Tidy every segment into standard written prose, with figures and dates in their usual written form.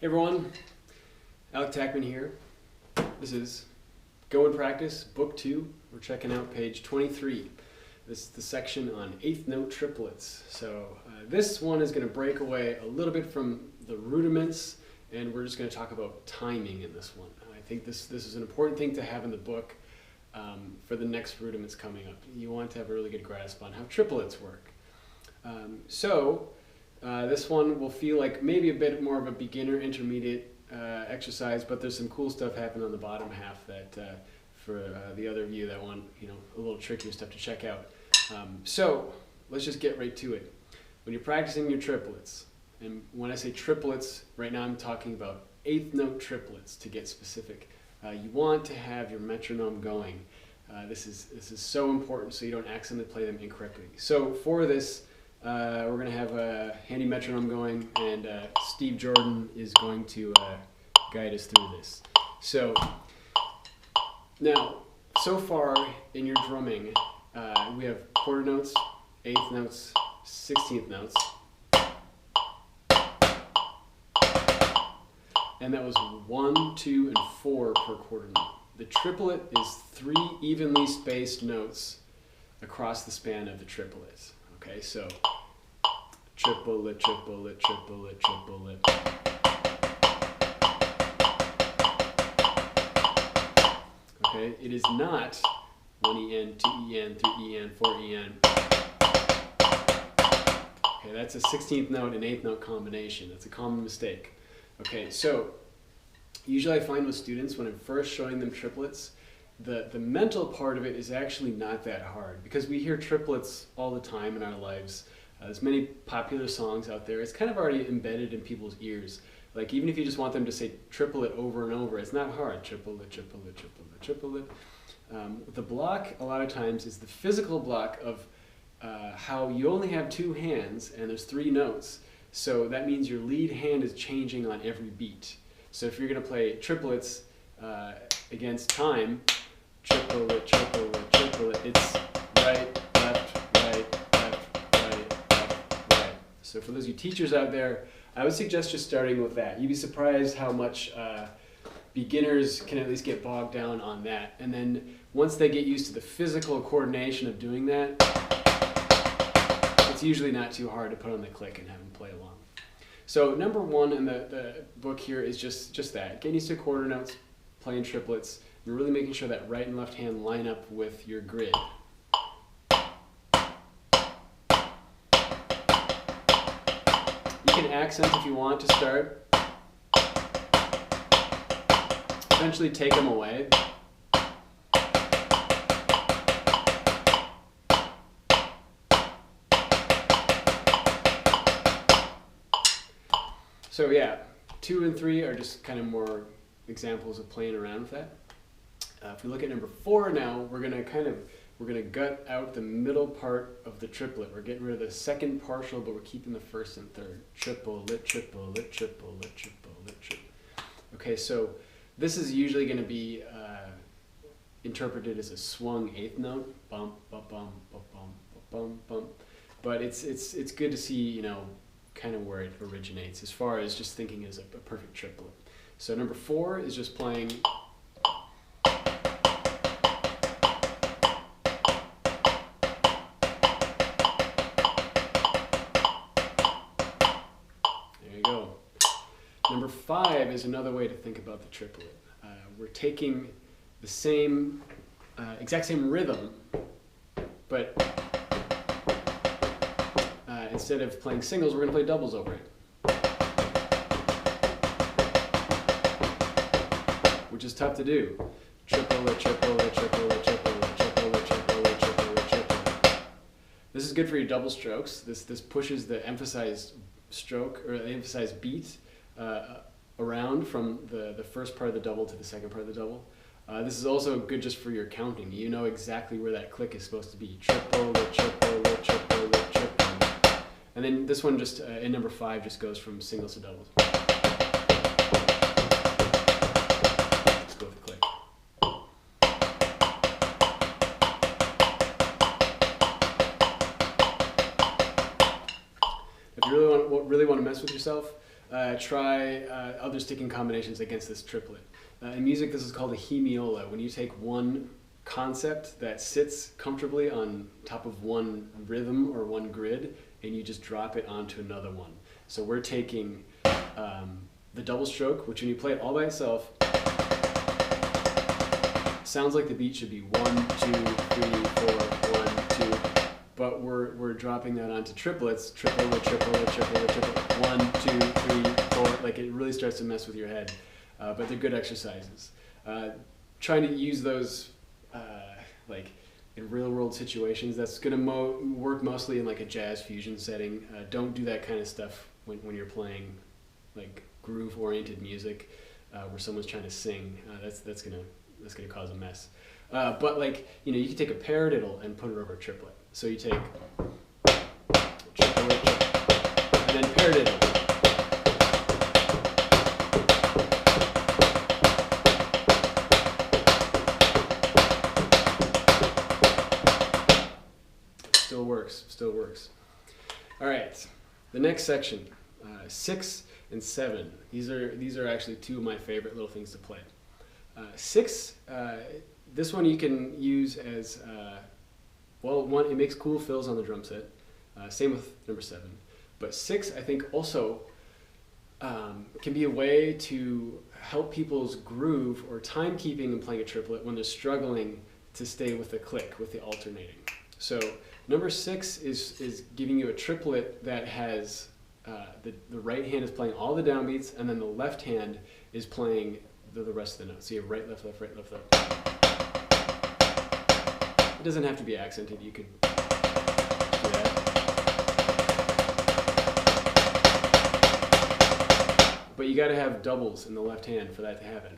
Hey everyone, Alec Tackmann here. This is GoAndPractice, Book 2. We're checking out page 23. This is the section on eighth note triplets. So this one is going to break away a little bit from the rudiments, and we're just going to talk about timing in this one. I think this is an important thing to have in the book for the next rudiments coming up. You want to have a really good grasp on how triplets work. This one will feel like maybe a bit more of a beginner intermediate exercise, but there's some cool stuff happening on the bottom half that for the other of you that want a little trickier stuff to check out. So let's just get right to it. When you're practicing your triplets, and when I say triplets, right now I'm talking about eighth note triplets to get specific. You want to have your metronome going. This is so important so you don't accidentally play them incorrectly. So for this, we're going to have a handy metronome going, and Steve Jordan is going to guide us through this. So now, so far in your drumming, we have quarter notes, eighth notes, 16th notes, and that was 1, 2, and 4 per quarter note. The triplet is 3 evenly spaced notes across the span of the triplets. Okay, so triplet, triplet, triplet, triplet. Okay, it is not 1 EN, 2 EN, 3 EN, 4 EN. Okay, that's a 16th note and 8th note combination. That's a common mistake. Okay, so usually I find with students when I'm first showing them triplets, the mental part of it is actually not that hard because we hear triplets all the time in our lives. There's many popular songs out there. It's kind of already embedded in people's ears. Like even if you just want them to say triplet over and over, it's not hard. Triplet, triplet, triplet, triplet. The block a lot of times is the physical block of how you only have 2 hands and there's 3 notes. So that means your lead hand is changing on every beat. So if you're going to play triplets against time, triplet, triplet, triplet, it's right, left, right, left, right, left, right. So for those of you teachers out there, I would suggest just starting with that. You'd be surprised how much beginners can at least get bogged down on that. And then once they get used to the physical coordination of doing that, it's usually not too hard to put on the click and have them play along. So number 1 in the book here is just that. Getting used to quarter notes, playing triplets, and really making sure that right and left hand line up with your grid. You can accent if you want to start. Eventually take them away. So yeah, 2 and 3 are just kind of more examples of playing around with that. If we look at number 4 now, we're gonna gut out the middle part of the triplet. We're getting rid of the second partial, but we're keeping the first and third. Triplet, triplet, triplet, triplet, triplet. Okay, so this is usually going to be interpreted as a swung 8th note, bump, bump, bump, bump, bump, bump, bump. But it's good to see kind of where it originates as far as just thinking as a perfect triplet. So number 4 is just playing. There you go. Number 5 is another way to think about the triplet. We're taking the same, exact same rhythm, but instead of playing singles, we're going to play doubles over it. Which is tough to do. Triplet, triplet, triplet, triplet, triplet, triplet, triplet, triplet. This is good for your double strokes. This pushes the emphasized stroke or the emphasized beat around from the first part of the double to the second part of the double. This is also good just for your counting. You know exactly where that click is supposed to be. Triplet, triplet, triplet, triplet. And then this one just in number 5 just goes from singles to doubles. Let's go with the click. If you really want to mess with yourself, try other sticking combinations against this triplet. In music, this is called a hemiola. When you take one concept that sits comfortably on top of one rhythm or one grid, and you just drop it onto another one. So we're taking the double stroke, which when you play it all by itself, sounds like the beat should be 1, 2, 3, 4, 1, 2, but we're dropping that onto triplets, triple, triple, triple, triple, 1, 2, 3, 4, like it really starts to mess with your head, but they're good exercises. Trying to use those like in real world situations, that's gonna work mostly in like a jazz fusion setting. Don't do that kind of stuff when you're playing like groove oriented music where someone's trying to sing. That's gonna cause a mess. But like, you know, you can take a paradiddle and put it over a triplet. So you take triplet, and then paradiddle. Still works. All right, the next section, 6 and 7. These are actually two of my favorite little things to play. 6, this one you can use as, well, one, it makes cool fills on the drum set. Same with number 7. But 6, I think, also can be a way to help people's groove or timekeeping in playing a triplet when they're struggling to stay with the click, with the alternating. So number 6 is giving you a triplet that has the right hand is playing all the downbeats, and then the left hand is playing the rest of the notes. So you have right, left, left, right, left, left. It doesn't have to be accented. You could do that. But you got to have doubles in the left hand for that to happen.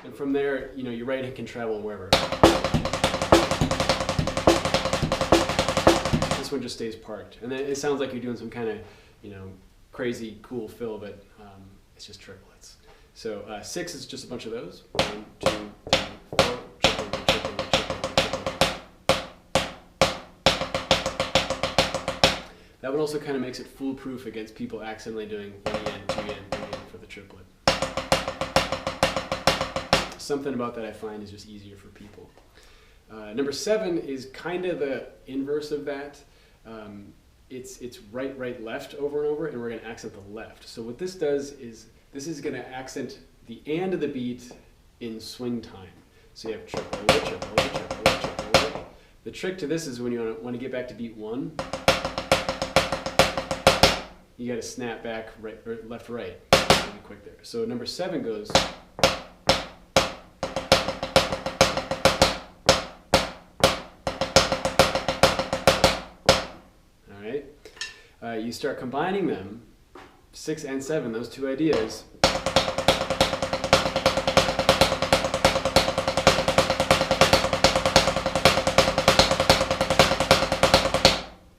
And from there, you know, your right hand can travel wherever. This one just stays parked. And then it sounds like you're doing some kind of, you know, crazy cool fill, but it's just triplets. So 6 is just a bunch of those. 1, 2, 3, 4, triple, triple, triple, triple. That one also kind of makes it foolproof against people accidentally doing 1 yen, 2 yen, 3 yen for the triplet. Something about that I find is just easier for people. Number 7 is kind of the inverse of that. It's right, right, left over and over, and we're going to accent the left. So what this does is this is going to accent the and of the beat in swing time. So you have triple, triple, triple, triple. The trick to this is when you want to get back to beat 1, you got to snap back right, or left, right. Really quick there. So number 7 goes. You start combining them, 6 and 7, those two ideas.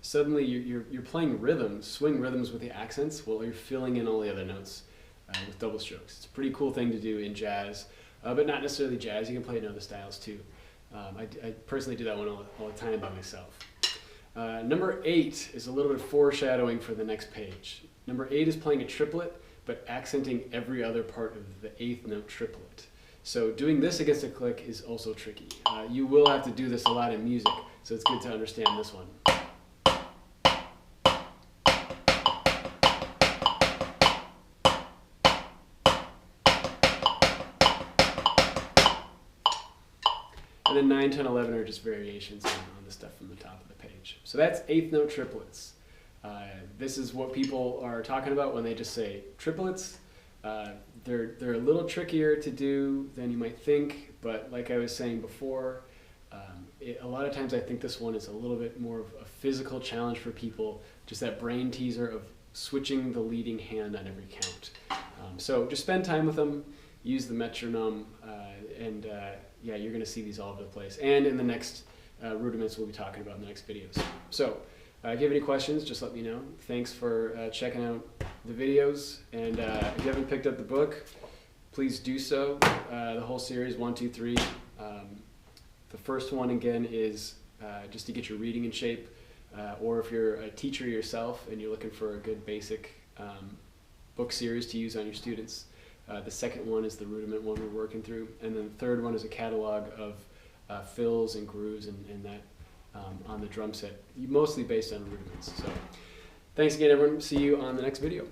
Suddenly you're playing rhythms, swing rhythms with the accents while you're filling in all the other notes with double strokes. It's a pretty cool thing to do in jazz, but not necessarily jazz. You can play it in other styles too. I personally do that one all the time by myself. Number 8 is a little bit foreshadowing for the next page. Number 8 is playing a triplet, but accenting every other part of the 8th note triplet. So doing this against a click is also tricky. You will have to do this a lot in music, so it's good to understand this one. And then 9, 10, 11 are just variations on the stuff from the top of the page. So that's 8th note triplets. This is what people are talking about when they just say triplets. They're a little trickier to do than you might think, but like I was saying before, a lot of times I think this one is a little bit more of a physical challenge for people, just that brain teaser of switching the leading hand on every count. So just spend time with them, use the metronome, and yeah, you're going to see these all over the place. And in the next rudiments we'll be talking about in the next videos. So if you have any questions, just let me know. Thanks for checking out the videos. And if you haven't picked up the book, please do so. The whole series, 1, 2, 3. The first one, again, is just to get your reading in shape. or if you're a teacher yourself and you're looking for a good basic book series to use on your students. The second one is the rudiment one we're working through, and then the third one is a catalog of fills and grooves and that on the drum set, mostly based on rudiments. So thanks again, everyone. See you on the next video.